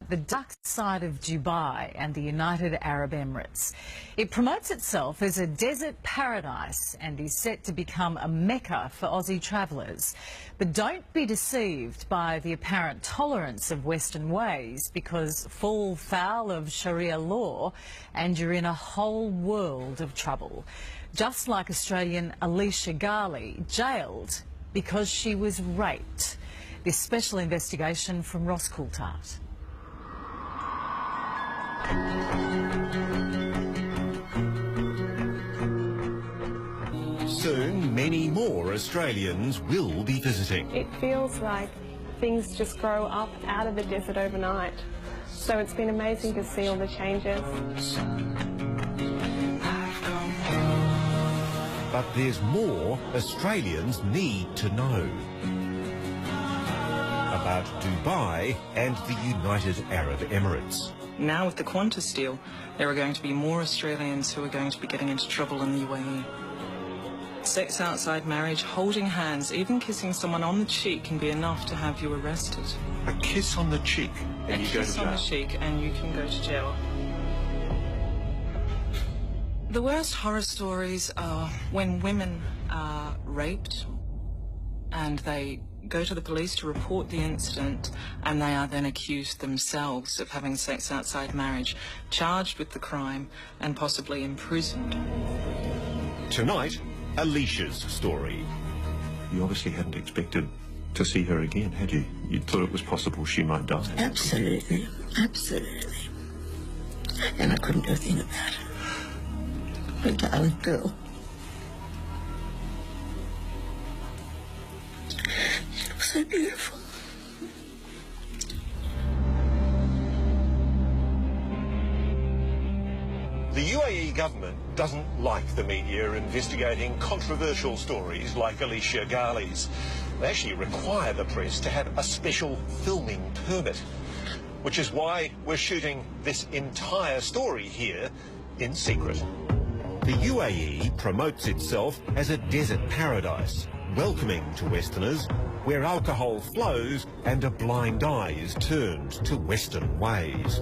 the dark side of Dubai and the United Arab Emirates. It promotes itself as a desert paradise and is set to become a mecca for Aussie travellers. But don't be deceived by the apparent tolerance of Western ways, because fall foul of Sharia law and you're in a whole world of trouble. Just like Australian Alicia Ghali, jailed because she was raped. This special investigation from Ross Coulthart. Soon, many more Australians will be visiting. It feels like things just grow up out of the desert overnight. So it's been amazing to see all the changes. But there's more Australians need to know about Dubai and the United Arab Emirates. Now with the Qantas deal, there are going to be more Australians who are going to be getting into trouble in the UAE. Sex outside marriage, holding hands, even kissing someone on the cheek can be enough to have you arrested. A kiss on the cheek and you go to jail. A kiss on the cheek and you can go to jail. The worst horror stories are when women are raped and they go to the police to report the incident, and they are then accused themselves of having sex outside marriage, charged with the crime and possibly imprisoned. Tonight, Alicia's story. You obviously hadn't expected to see her again, had you? You thought it was possible she might die. Absolutely, absolutely. And I couldn't do a thing about it. My darling girl. She looks so beautiful. The UAE government doesn't like the media investigating controversial stories like Alicia Ghali's. They actually require the press to have a special filming permit, which is why we're shooting this entire story here in secret. The UAE promotes itself as a desert paradise, welcoming to Westerners, where alcohol flows and a blind eye is turned to Western ways.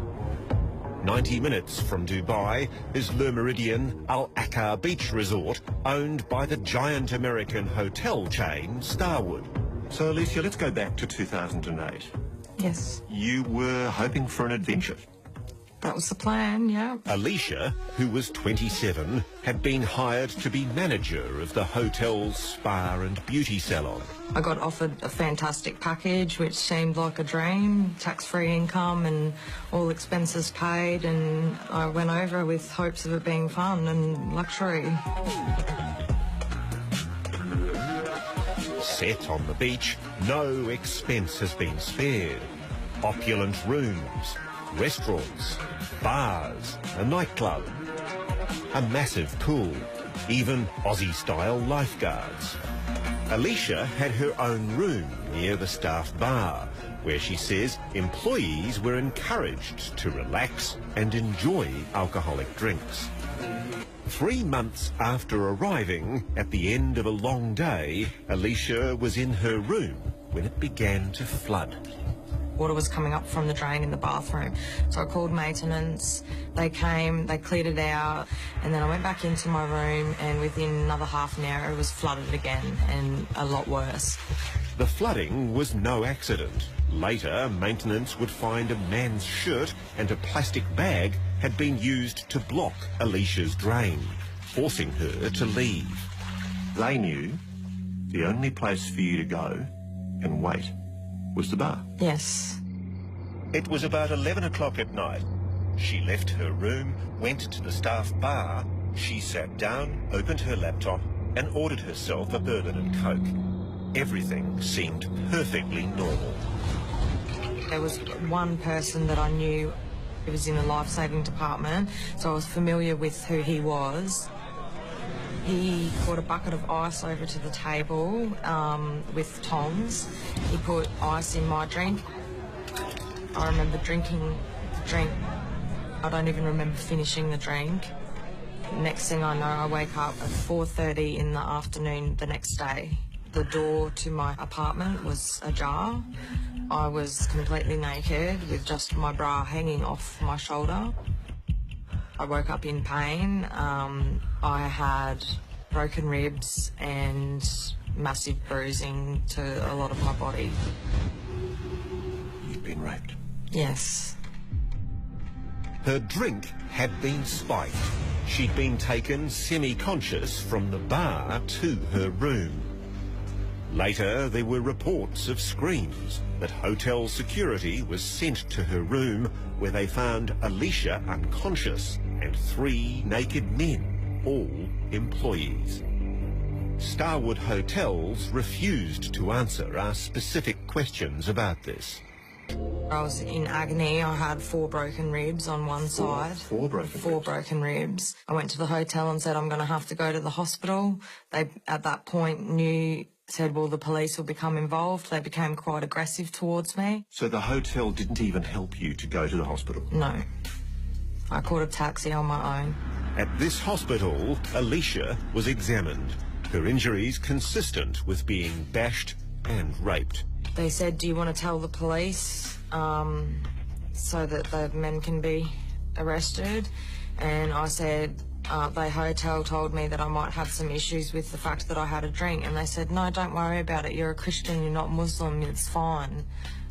90 minutes from Dubai is Le Méridien Al Akar Beach Resort, owned by the giant American hotel chain Starwood. So, Alicia, let's go back to 2008. Yes. You were hoping for an adventure. That was the plan, yeah. Alicia, who was 27, had been hired to be manager of the hotel's spa and beauty salon. I got offered a fantastic package, which seemed like a dream, tax-free income and all expenses paid, and I went over with hopes of it being fun and luxury. Set on the beach, no expense has been spared. Opulent rooms, restaurants, bars, a nightclub, a massive pool, even Aussie-style lifeguards. Alicia had her own room near the staff bar, where she says employees were encouraged to relax and enjoy alcoholic drinks. 3 months after arriving, at the end of a long day, Alicia was in her room when it began to flood. Water was coming up from the drain in the bathroom. So I called maintenance, they came, they cleared it out, and then I went back into my room, and within another half an hour it was flooded again, and a lot worse. The flooding was no accident. Later, maintenance would find a man's shirt and a plastic bag had been used to block Alicia's drain, forcing her to leave. They knew the only place for you to go and wait was the bar. Yes. It was about 11 o'clock at night. She left her room, went to the staff bar. She sat down, opened her laptop, and ordered herself a bourbon and Coke. Everything seemed perfectly normal. There was one person that I knew. He was in the life-saving department, so I was familiar with who he was. He brought a bucket of ice over to the table with tongs. He put ice in my drink. I remember drinking the drink. I don't even remember finishing the drink. Next thing I know, I wake up at 4:30 in the afternoon the next day. The door to my apartment was ajar. I was completely naked with just my bra hanging off my shoulder. I woke up in pain. I had broken ribs and massive bruising to a lot of my body. You'd been raped? Yes. Her drink had been spiked. She'd been taken semi-conscious from the bar to her room. Later, there were reports of screams that hotel security was sent to her room where they found Alicia unconscious and 3 naked men, all employees. Starwood Hotels refused to answer our specific questions about this. I was in agony. I had 4 broken ribs on one side. Four broken ribs. I went to the hotel and said, I'm going to have to go to the hospital. They, at that point, said, well, the police will become involved. They became quite aggressive towards me. So the hotel didn't even help you to go to the hospital? No. I called a taxi on my own. At this hospital, Alicia was examined. Her injuries consistent with being bashed and raped. They said, do you want to tell the police so that the men can be arrested? And I said, the hotel told me that I might have some issues with the fact that I had a drink. And they said, no, don't worry about it. You're a Christian, you're not Muslim, it's fine.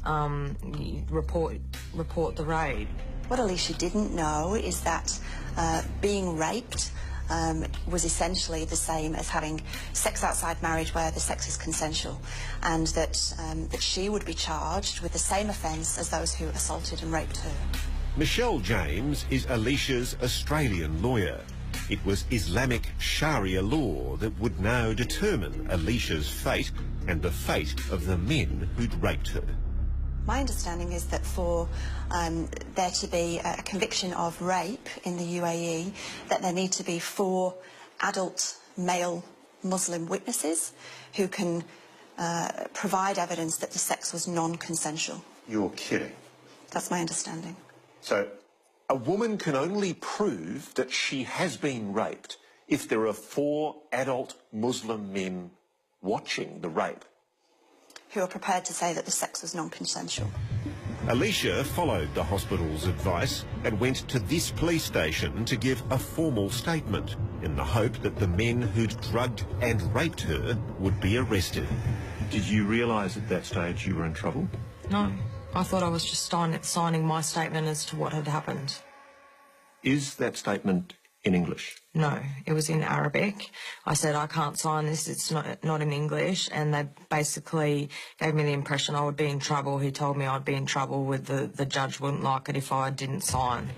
You report the raid. What Alicia didn't know is that being raped was essentially the same as having sex outside marriage where the sex is consensual, and that she would be charged with the same offence as those who assaulted and raped her. Michelle James is Alicia's Australian lawyer. It was Islamic Sharia law that would now determine Alicia's fate and the fate of the men who'd raped her. My understanding is that for there to be a conviction of rape in the UAE, that there need to be 4 adult male Muslim witnesses who can provide evidence that the sex was non-consensual. You're kidding. That's my understanding. So a woman can only prove that she has been raped if there are 4 adult Muslim men watching the rape. Who are prepared to say that the sex was non-consensual. Alicia followed the hospital's advice and went to this police station to give a formal statement in the hope that the men who'd drugged and raped her would be arrested. Did you realise at that stage you were in trouble? No. I thought I was just signing my statement as to what had happened. Is that statement in English? No, it was in Arabic. I said, I can't sign this, it's not in English, and they basically gave me the impression I would be in trouble. He told me I'd be in trouble with the judge wouldn't like it if I didn't sign.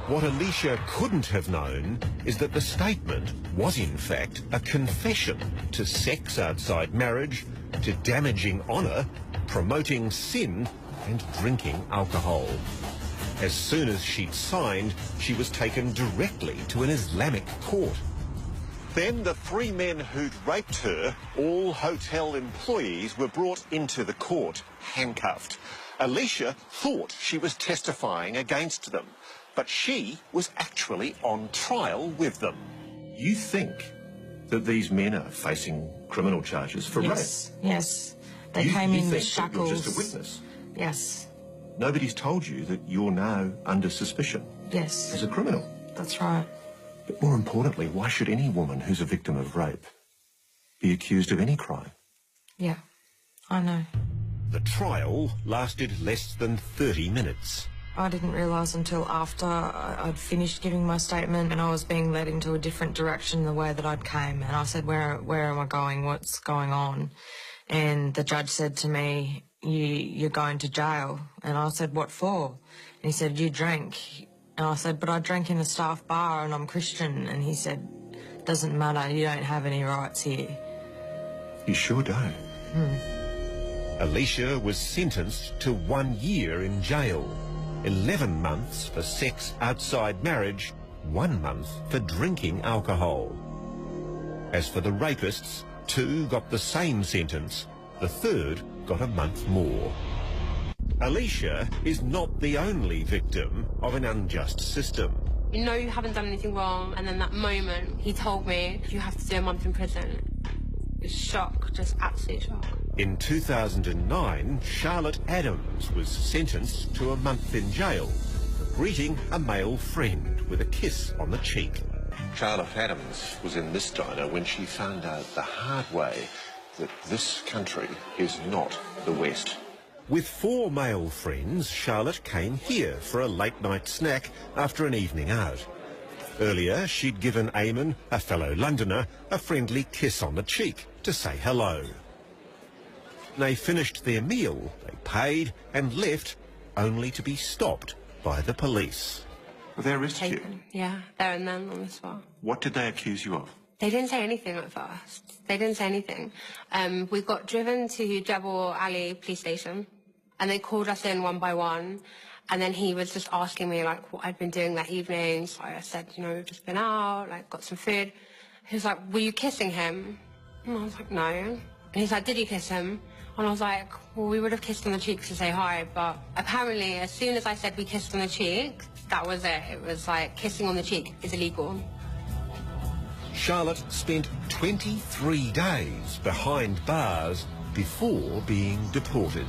What Alicia couldn't have known is that the statement was in fact a confession to sex outside marriage, to damaging honour, promoting sin and drinking alcohol. As soon as she'd signed, she was taken directly to an Islamic court. Then the 3 men who'd raped her, all hotel employees, were brought into the court, handcuffed. Alicia thought she was testifying against them, but she was actually on trial with them. You think that these men are facing criminal charges for rape? Yes. They came in with shackles. You're just a witness? Yes. Nobody's told you that you're now under suspicion? Yes. As a criminal? That's right. But more importantly, why should any woman who's a victim of rape be accused of any crime? Yeah, I know. The trial lasted less than 30 minutes. I didn't realise until after I'd finished giving my statement and I was being led into a different direction the way that I'd came. And I said, where am I going? What's going on? And the judge said to me, you're going to jail. And I said, what for? And he said, you drank. And I said, but I drank in a staff bar and I'm Christian. And he said, doesn't matter, you don't have any rights here. You sure don't. Alicia was sentenced to 1 year in jail, 11 months for sex outside marriage, 1 month for drinking alcohol. As for the rapists, 2 got the same sentence, the 3rd got a month more. Alicia is not the only victim of an unjust system. You know you haven't done anything wrong, and then that moment he told me you have to do a month in prison. Shock, just absolute shock. In 2009, Charlotte Adams was sentenced to a month in jail for greeting a male friend with a kiss on the cheek. Charlotte Adams was in this diner when she found out the hard way that this country is not the West. With 4 male friends, Charlotte came here for a late-night snack after an evening out. Earlier, she'd given Eamon, a fellow Londoner, a friendly kiss on the cheek to say hello. They finished their meal, they paid and left, only to be stopped by the police. Well, they arrested you? Yeah, there and then on the spot. What did they accuse you of? They didn't say anything at first. They didn't say anything. We got driven to Jebel Ali police station, and they called us in one by one. And then he was just asking me, like, what I'd been doing that evening. So I said, you know, we've just been out, like, got some food. He was like, were you kissing him? And I was like, no. And he's like, did you kiss him? And I was like, well, we would have kissed on the cheek to say hi. But apparently, as soon as I said we kissed on the cheek, that was it. It was like, kissing on the cheek is illegal. Charlotte spent 23 days behind bars before being deported.